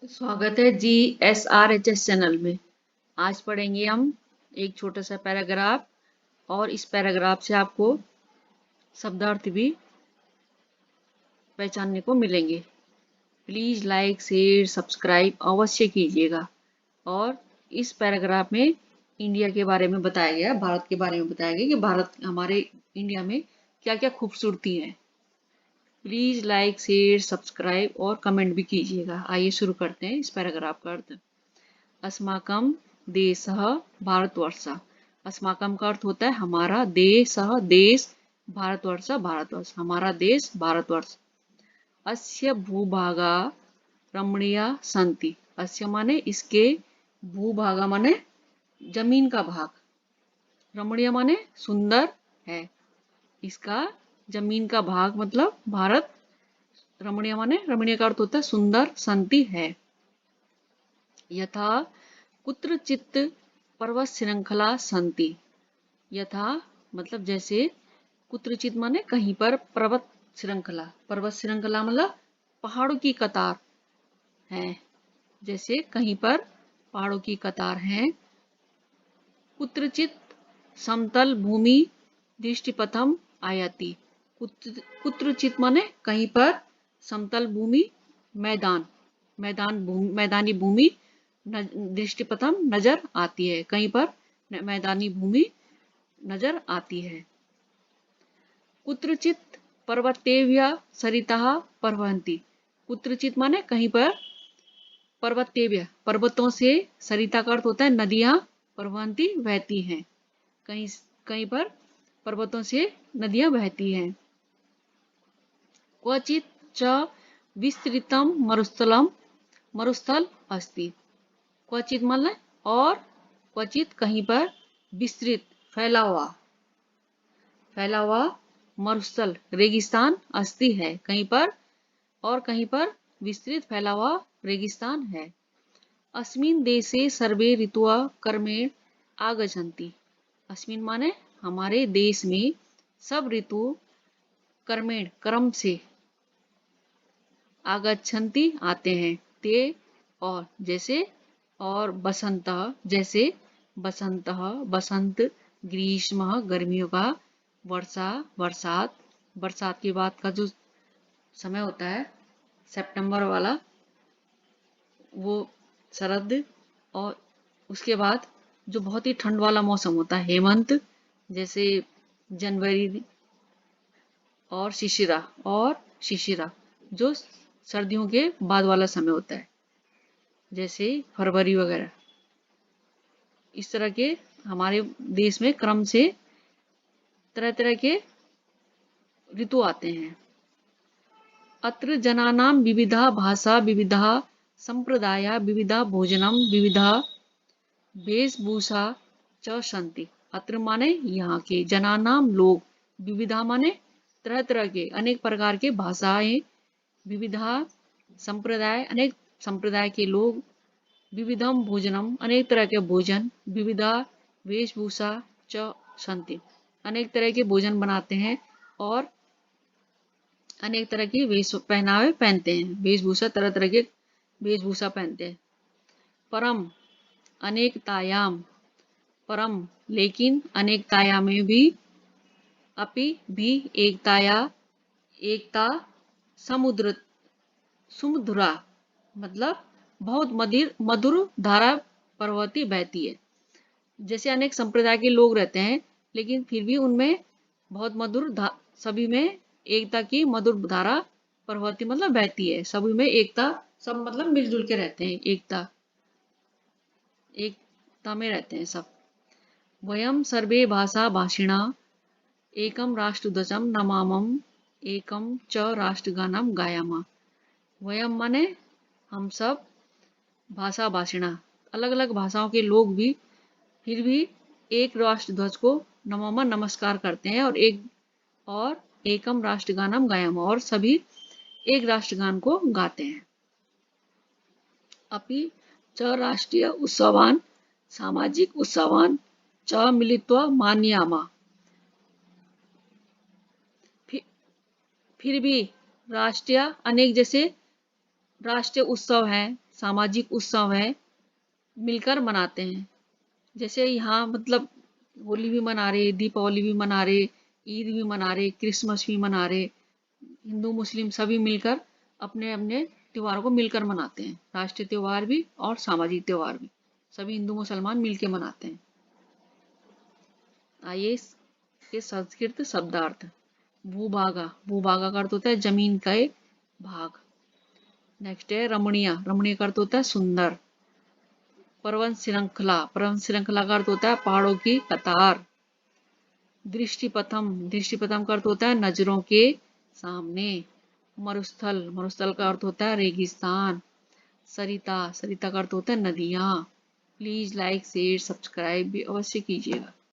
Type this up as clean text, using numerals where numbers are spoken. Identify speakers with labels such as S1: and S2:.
S1: स्वागत है GSRHS channel में। आज पढ़ेंगे हम एक छोटा सा पैराग्राफ और इस पैराग्राफ से आपको शब्दार्थ भी पहचानने को मिलेंगे। प्लीज़ लाइक शेयर सब्सक्राइब अवश्य कीजिएगा। और इस पैराग्राफ में इंडिया के बारे में बताया गया, भारत के बारे में बताया गया कि भारत हमारे इंडिया में क्या क्या खूबसूरती है। प्लीज़ लाइक शेयर सब्सक्राइब और कमेंट भी कीजिएगा। आइए शुरू करते हैं इस पैराग्राफ का अर्थ। अस्माकं देशः भारतवर्षः। अस्माकं का अर्थ होता है हमारा, देशः देश, भारतवर्षः भारतवर्ष, हमारा देश भारतवर्ष। अस्य भूभागा रमणीया सन्ति। अस्य माने इसके, भूभागा माने जमीन का भाग, रमणीय माने सुंदर है, इसका जमीन का भाग मतलब भारत, रमणीय माने रमणीय का अर्थ होता है सुंदर, सन्ति है। यथा कुत्रचित् पर्वत श्रृंखला सन्ति। यथा मतलब जैसे, कुत्रचित माने कहीं पर, पर्वत श्रृंखला, पर्वत श्रृंखला मतलब पहाड़ों की कतार है, जैसे कहीं पर पहाड़ों की कतार है। कुत्रचित समतल भूमि दृष्टिपथम आयाति। कुत्रचित माने कहीं पर, समतल भूमि मैदान, मैदानी भूमि दृष्टिपथम नजर आती है, कहीं पर मैदानी भूमि नजर आती है। कुत्रचित पर्वतेभ्यः सरिताः प्रवहन्ति। कुत्रचित माने कहीं पर, पर्वतेभ्यः पर्वतों से, सरिता का अर्थ होता है नदियां, प्रवहन्ति बहती हैं, कहीं कहीं पर पर्वतों से नदियां बहती हैं। क्वचित च विस्तृतम मरुस्थल अस्ति। क्वचित मतलब और, क्वचित कहीं पर, विस्तृत फैला हुआ मरुस्थल रेगिस्तान अस्ति है कहीं पर, और कहीं पर विस्तृत फैला हुआ रेगिस्तान है। अस्मिन् देशे सर्वे ऋतवः क्रमेण आगच्छन्ति। अस्मिन् माने हमारे देश में सब ऋतु क्रमेण क्रम से, आगच्छन्ति आते हैं, ते और जैसे, और बसंत जैसे, बसंत बसंत, ग्रीष्म गर्मियों का, वर्षा बरसात, बरसात के बाद का जो समय होता है सितंबर वाला, वो शरद, और उसके बाद जो बहुत ही ठंड वाला मौसम होता है हेमंत, जैसे जनवरी, और शिशिरा जो सर्दियों के बाद वाला समय होता है, जैसे फरवरी वगैरह। इस तरह के हमारे देश में क्रम से तरह तरह के ऋतु आते हैं। अत्र जनानां विविधा भाषा विविधा संप्रदाया विविधा भोजनम विविधा वेशभूषा च सन्ति। अत्र माने यहाँ के, जनानाम लोग, विविधा माने तरह तरह के, अनेक प्रकार के भाषाएं, विविधा संप्रदाय अनेक संप्रदाय के लोग, विविधम भोजनम अनेक तरह के भोजन, विविधा वेशभूषा च सन्ति अनेक तरह के भोजन बनाते हैं, और अनेक तरह की पहनावे पहनते हैं, वेशभूषा तरह तरह के वेशभूषा पहनते हैं। परम अनेकतायाम, परम लेकिन, अनेकताया में भी, अपि भी एकता समुद्र सुमधुरा मतलब बहुत मधुर धारा प्रवहती बहती है। जैसे अनेक संप्रदाय के लोग रहते हैं, लेकिन फिर भी उनमें बहुत सभी में एकता की मधुर धारा प्रवहती मतलब बहती है, सभी में एकता, सब मतलब मिलजुल के रहते हैं, एकता में रहते हैं सब। वयम सर्वे भाषा भाषिणा एकम राष्ट्रध्वजम नमामम एकम च राष्ट्रगानम गायामा। वयम माने हम सब, भाषा भाषिणा अलग अलग भाषाओं के लोग भी, फिर भी एक राष्ट्र ध्वज को नमामन नमस्कार करते हैं, और एकम राष्ट्रगानम गायामा और सभी एक राष्ट्रगान को गाते हैं। अपि च राष्ट्रीय उत्सवान सामाजिक उत्सवान च मिलित्वा मानयामा। फिर भी राष्ट्रीय अनेक, जैसे राष्ट्रीय उत्सव हैं, सामाजिक उत्सव है, मिलकर मनाते हैं। जैसे यहाँ मतलब होली भी मना रहे, दीपावली भी मना रहे, ईद भी मना रहे, क्रिसमस भी मना रहे। हिंदू मुस्लिम सभी मिलकर अपने अपने त्योहारों को मिलकर मनाते हैं। राष्ट्रीय त्योहार भी और सामाजिक त्योहार भी सभी हिंदू मुसलमान मिलकर मनाते हैं। आइए इसके संस्कृत शब्दार्थ। भूभागा, भूभागा का अर्थ होता है जमीन का एक भाग। नेक्स्ट है रमणीय, रमणीय का अर्थ होता है सुंदर। पर्वत श्रृंखला, पर्वत श्रृंखला का अर्थ होता है पहाड़ों की कतार। दृष्टिपथम, दृष्टिपथम का अर्थ होता है नजरों के सामने। मरुस्थल, मरुस्थल का अर्थ होता है रेगिस्तान। सरिता, सरिता का अर्थ होता है नदियां। प्लीज लाइक शेयर सब्सक्राइब भी अवश्य कीजिएगा।